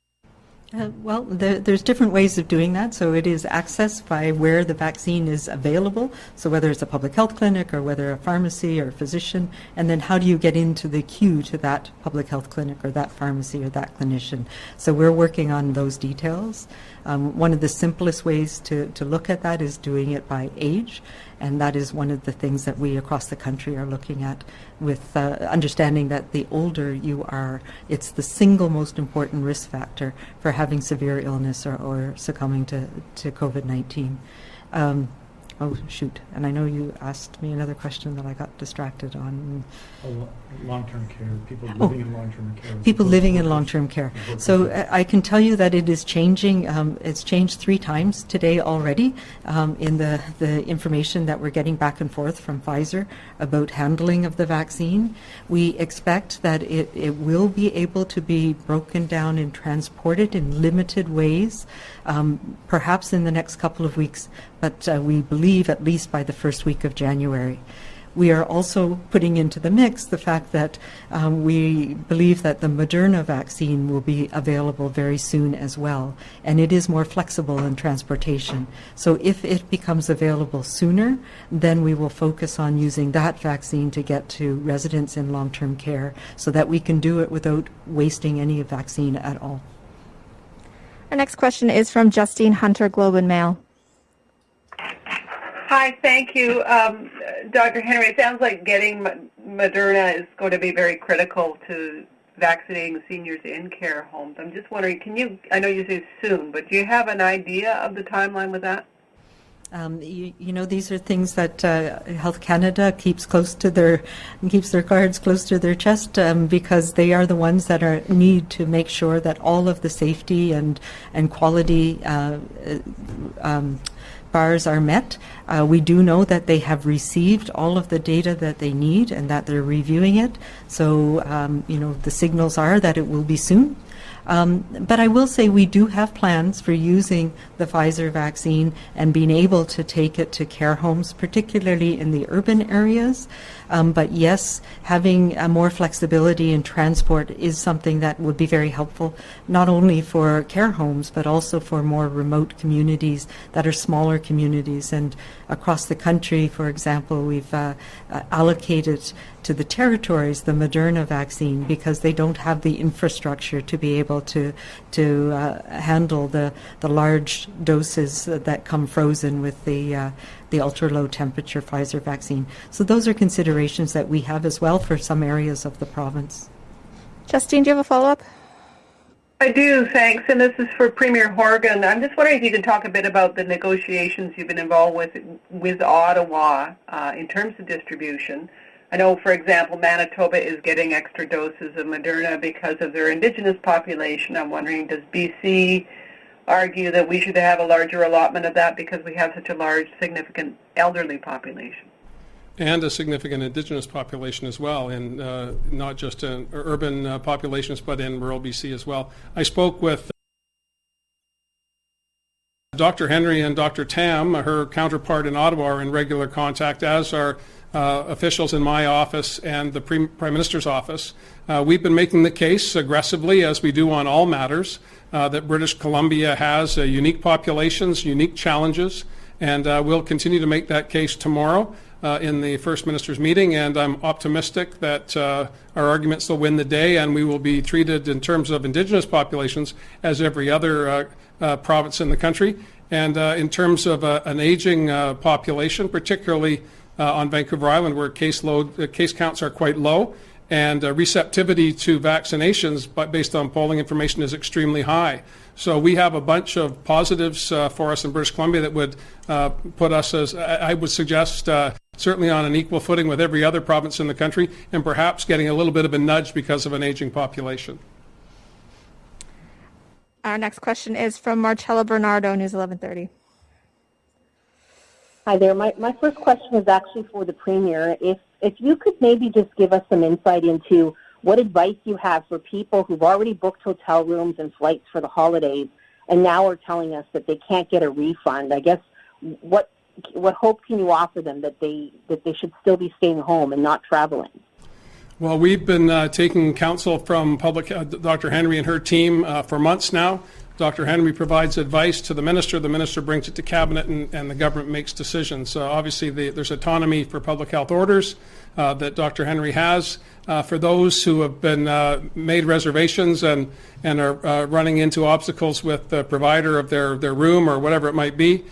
Well, there's different ways of doing that. So it is accessed by where the vaccine is available. So whether it's a public health clinic or whether a pharmacy or a physician, and then how do you get into the queue to that public health clinic or that pharmacy or that clinician? So we're working on those details. One of the simplest ways to look at that is doing it by age, and that is one of the things that we across the country are looking at, with understanding that the older you are, it's the single most important risk factor for having severe illness or succumbing to COVID-19. Oh, shoot. And I know you asked me another question that I got distracted on. Long-term care, people living in long-term care. People living in long-term care. So I can tell you that it is changing. It's changed 3 times today already in the information that we're getting back and forth from Pfizer about handling of the vaccine. We expect that it will be able to be broken down and transported in limited ways, perhaps in the next couple of weeks, but we believe at least by the first week of January. We are also putting into the mix the fact that we believe that the Moderna vaccine will be available very soon as well, and it is more flexible in transportation. So if it becomes available sooner, then we will focus on using that vaccine to get to residents in long-term care so that we can do it without wasting any vaccine at all. Our next question is from Justine Hunter, Globe and Mail. Hi, thank you. Dr. Henry, it sounds like getting Moderna is going to be very critical to vaccinating seniors in care homes. I'm just wondering, I know you say soon, but do you have an idea of the timeline with that? You know, these are things that Health Canada keeps their cards close to their chest because they are the ones that need to make sure that all of the safety and quality bars are met. We do know that they have received all of the data that they need and that they're reviewing it. So, you know, the signals are that it will be soon. But I will say we do have plans for using the Pfizer vaccine and being able to take it to care homes, particularly in the urban areas. But yes, having more flexibility in transport is something that would be very helpful, not only for care homes, but also for more remote communities that are smaller communities. And across the country, for example, we've allocated to the territories the Moderna vaccine because they don't have the infrastructure to be able to handle the large doses that come frozen with the ultra low temperature Pfizer vaccine. So those are considerations that we have as well for some areas of the province. Justine, do you have a follow-up? I do, thanks. And this is for Premier Horgan. I'm just wondering if you can talk a bit about the negotiations you've been involved with Ottawa in terms of distribution. I know, for example, Manitoba is getting extra doses of Moderna because of their Indigenous population. I'm wondering, does BC argue that we should have a larger allotment of that because we have such a large, significant elderly population? And a significant Indigenous population as well, and not just in urban populations, but in rural BC as well. I spoke with Dr. Henry and Dr. Tam, her counterpart in Ottawa, are in regular contact, as are officials in my office and the Prime Minister's office. We've been making the case aggressively, as we do on all matters, that British Columbia has unique populations, unique challenges, and we'll continue to make that case tomorrow in the First Minister's meeting, and I'm optimistic that our arguments will win the day, and we will be treated in terms of Indigenous populations as every other province in the country. And in terms of an aging population, particularly on Vancouver Island, where case counts are quite low, and receptivity to vaccinations, but based on polling information, is extremely high. So we have a bunch of positives for us in British Columbia that would put us, as I would suggest, certainly on an equal footing with every other province in the country, and perhaps getting a little bit of a nudge because of an aging population. Our next question is from Marcella Bernardo, News 1130. Hi there. My first question is actually for the Premier. If you could maybe just give us some insight into what advice you have for people who've already booked hotel rooms and flights for the holidays and now are telling us that they can't get a refund. I guess what hope can you offer them that they should still be staying home and not traveling? Well, we've been taking counsel from Dr. Henry and her team for months now. Dr. Henry provides advice to the minister brings it to cabinet, and the government makes decisions. Obviously, there's autonomy for public health orders that Dr. Henry has. For those who have been made reservations and are running into obstacles with the provider of their room or whatever it might be,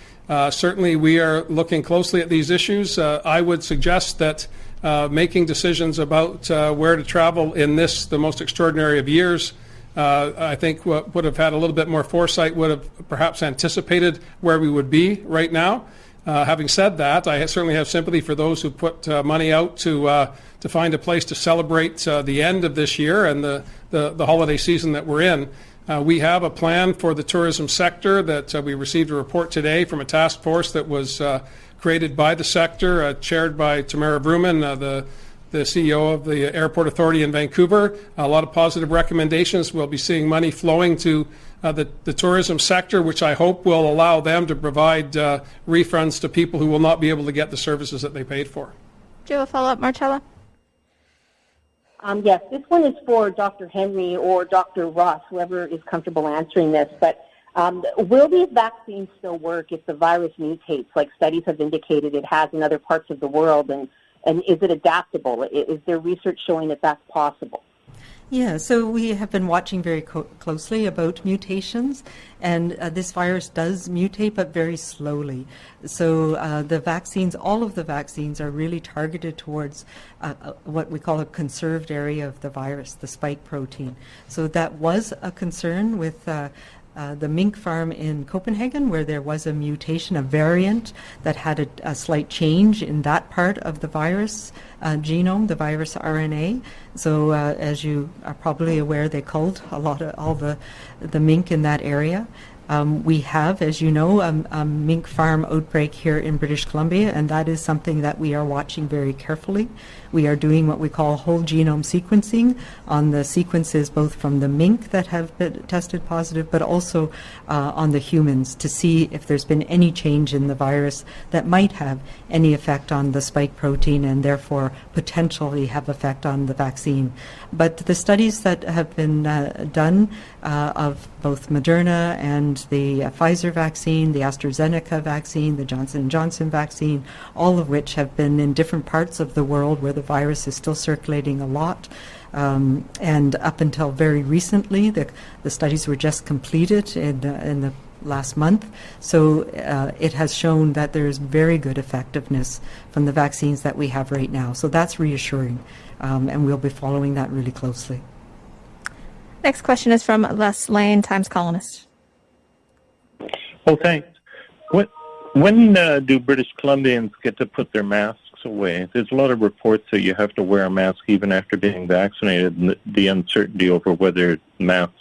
certainly we are looking closely at these issues. I would suggest that making decisions about where to travel in the most extraordinary of years, I think what would have had a little bit more foresight would have perhaps anticipated where we would be right now. Having said that, I certainly have sympathy for those who put money out to find a place to celebrate the end of this year and the holiday season that we're in. We have a plan for the tourism sector that we received a report today from a task force that was created by the sector, chaired by Tamara Vrooman, the CEO of the Airport Authority in Vancouver. A lot of positive recommendations. We'll be seeing money flowing to the tourism sector, which I hope will allow them to provide refunds to people who will not be able to get the services that they paid for. Do you have a follow-up, Marcella? Yes, this one is for Dr. Henry or Dr. Ross, whoever is comfortable answering this. But will these vaccines still work if the virus mutates, like studies have indicated it has in other parts of the world? And is it adaptable? Is there research showing that that's possible? Yeah, so we have been watching very closely about mutations, and this virus does mutate, but very slowly. So the vaccines, all of the vaccines are really targeted towards what we call a conserved area of the virus, the spike protein. So that was a concern with the mink farm in Copenhagen, where there was a mutation, a variant that had a slight change in that part of the virus genome, the virus RNA. So as you are probably aware, they culled all the mink in that area. We have, as you know, a mink farm outbreak here in British Columbia, and that is something that we are watching very carefully. We are doing what we call whole genome sequencing on the sequences both from the mink that have been tested positive, but also on the humans to see if there's been any change in the virus that might have any effect on the spike protein and therefore potentially have effect on the vaccine. But the studies that have been done of both Moderna and the Pfizer vaccine, the AstraZeneca vaccine, the Johnson & Johnson vaccine, all of which have been in different parts of the world where the virus is still circulating a lot. And up until very recently, the studies were just completed in the last month. So it has shown that there is very good effectiveness from the vaccines that we have right now. So that's reassuring, and we'll be following that really closely. Next question is from Les Lane, Times columnist. Oh, thanks. When do British Columbians get to put their masks away? There's a lot of reports that you have to wear a mask even after being vaccinated, and the uncertainty over whether masks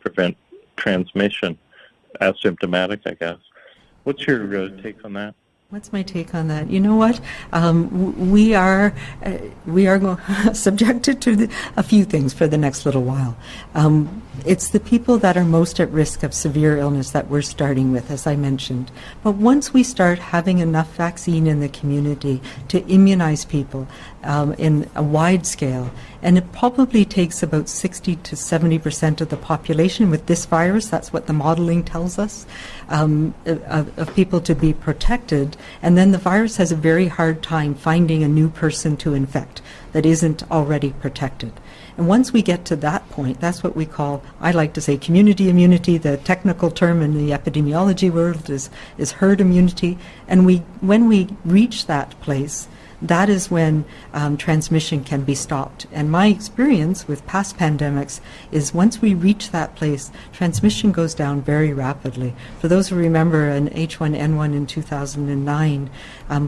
prevent transmission, asymptomatic, I guess. What's your take on that? What's my take on that? You know what? We are subjected to a few things for the next little while. It's the people that are most at risk of severe illness that we're starting with, as I mentioned. But once we start having enough vaccine in the community to immunize people in a wide scale, and it probably takes about 60 to 70% of the population with this virus, that's what the modeling tells us, of people to be protected, and then the virus has a very hard time finding a new person to infect that isn't already protected. And once we get to that point, that's what we call, I like to say, community immunity. The technical term in the epidemiology world is herd immunity. And when we reach that place, that is when transmission can be stopped. And my experience with past pandemics is once we reach that place, transmission goes down very rapidly. For those who remember an H1N1 in 2009,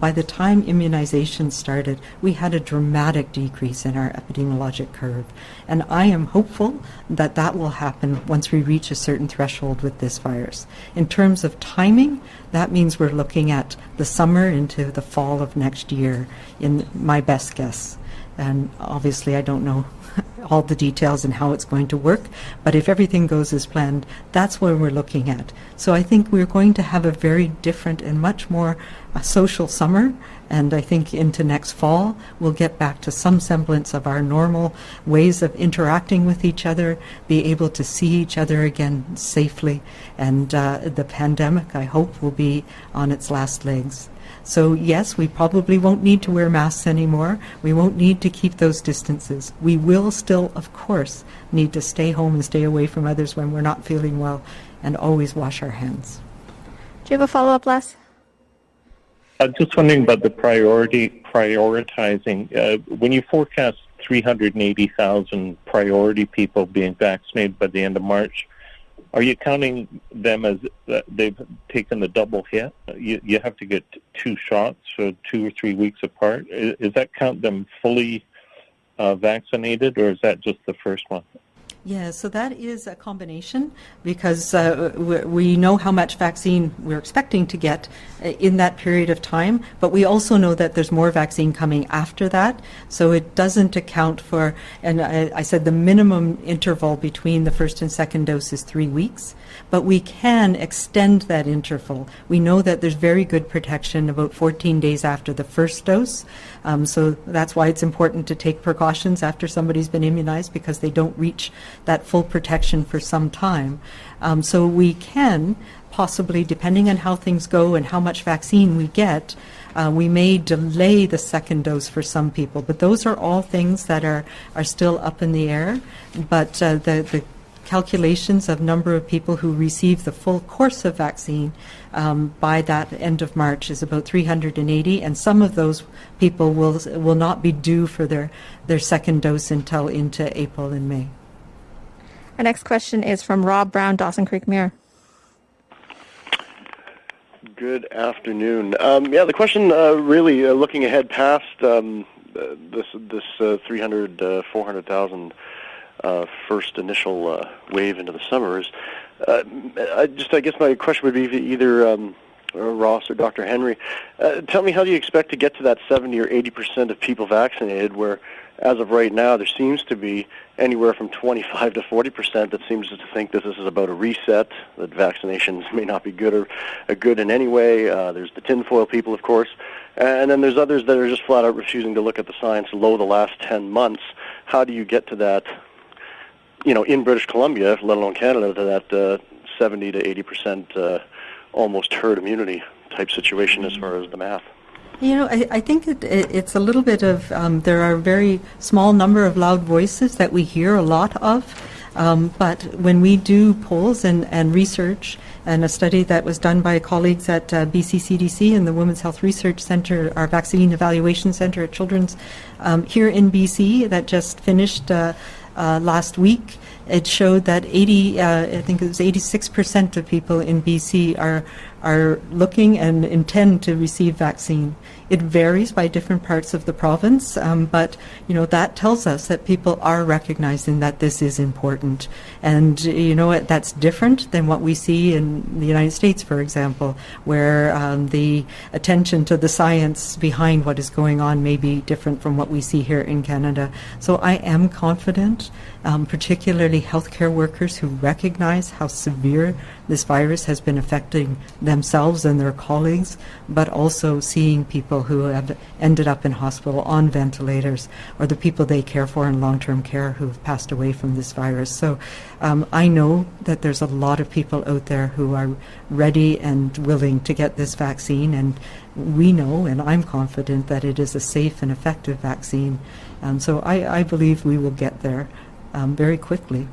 by the time immunization started, we had a dramatic decrease in our epidemiologic curve. And I am hopeful that that will happen once we reach a certain threshold with this virus. In terms of timing, that means we're looking at the summer into the fall of next year, in my best guess. And obviously I don't know all the details and how it's going to work, but if everything goes as planned, that's where we're looking at. So I think we're going to have a very different and much more social summer, and I think into next fall we'll get back to some semblance of our normal ways of interacting with each other, be able to see each other again safely, and the pandemic, I hope, will be on its last legs. So yes, we probably won't need to wear masks anymore. We won't need to keep those distances. We will still, of course, need to stay home and stay away from others when we're not feeling well, and always wash our hands. Do you have a follow-up, Les? I'm just wondering about the prioritizing. When you forecast 380,000 priority people being vaccinated by the end of March, are you counting them as they've taken the double hit? You have to get 2 shots, so 2 or 3 weeks apart. Is that count them fully vaccinated, or is that just the first one? Yeah, so that is a combination because we know how much vaccine we're expecting to get in that period of time, but we also know that there's more vaccine coming after that, so it doesn't account for, and I said the minimum interval between the first and second dose is 3 weeks, but we can extend that interval. We know that there's very good protection about 14 days after the first dose, so that's why it's important to take precautions after somebody's been immunized, because they don't reach that full protection for some time. So we can possibly, depending on how things go and how much vaccine we get, we may delay the second dose for some people. But those are all things that are still up in the air. But the calculations of number of people who receive the full course of vaccine by that end of March is about 380, and some of those people will not be due for their second dose until into April and May. Our next question is from Rob Brown, Dawson Creek Mirror. Good afternoon. The question really looking ahead past this 400,000 first initial wave into the summer is I guess my question would be to either Ross or Dr. Henry. Tell me, how do you expect to get to that 70 or 80% of people vaccinated, where as of right now there seems to be anywhere from 25 to 40% that seems to think this is about a reset, that vaccinations may not be good or good in any way. There's the tinfoil people, of course, and then there's others that are just flat out refusing to look at the science low the last 10 months. How do you get to that, in British Columbia, let alone Canada, to that 70 to 80% almost herd immunity type situation as far as the math? I think it's a little bit of, there are a very small number of loud voices that we hear a lot of, but when we do polls and research, and a study that was done by colleagues at BC CDC and the Women's Health Research Centre, our Vaccine Evaluation Centre at Children's here in BC that just finished last week, it showed that 86% of people in BC are looking and intend to receive vaccine. It varies by different parts of the province, but that tells us that people are recognizing that this is important. And that's different than what we see in the United States, for example, where the attention to the science behind what is going on may be different from what we see here in Canada. So I am confident, particularly healthcare workers who recognize how severe this virus has been affecting themselves and their colleagues, but also seeing people who have ended up in hospital on ventilators, or the people they care for in long-term care who have passed away from this virus. So I know that there's a lot of people out there who are ready and willing to get this vaccine, and we know, and I'm confident, that it is a safe and effective vaccine. So I believe we will get there very quickly.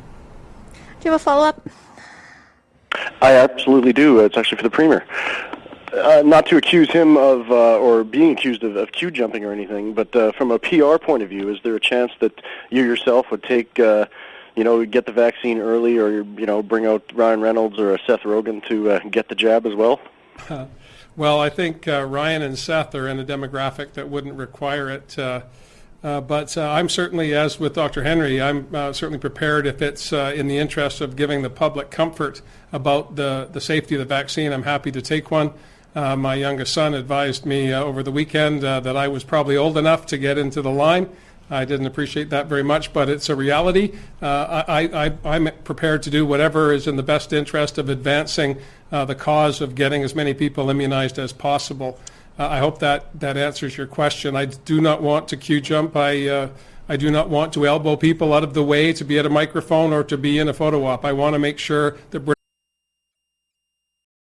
Do you have a follow-up? I absolutely do. It's actually for the Premier. Not to accuse him of, or being accused of queue jumping or anything, but from a PR point of view, is there a chance that you yourself would take, get the vaccine early, or, bring out Ryan Reynolds or Seth Rogen to get the jab as well? Well, I think Ryan and Seth are in a demographic that wouldn't require it. But I'm certainly, as with Dr. Henry, I'm certainly prepared if it's in the interest of giving the public comfort about the safety of the vaccine. I'm happy to take one. My youngest son advised me over the weekend that I was probably old enough to get into the line. I didn't appreciate that very much, but it's a reality. I'm prepared to do whatever is in the best interest of advancing the cause of getting as many people immunized as possible. I hope that answers your question. I do not want to queue jump. I do not want to elbow people out of the way to be at a microphone or to be in a photo op. I want to make sure that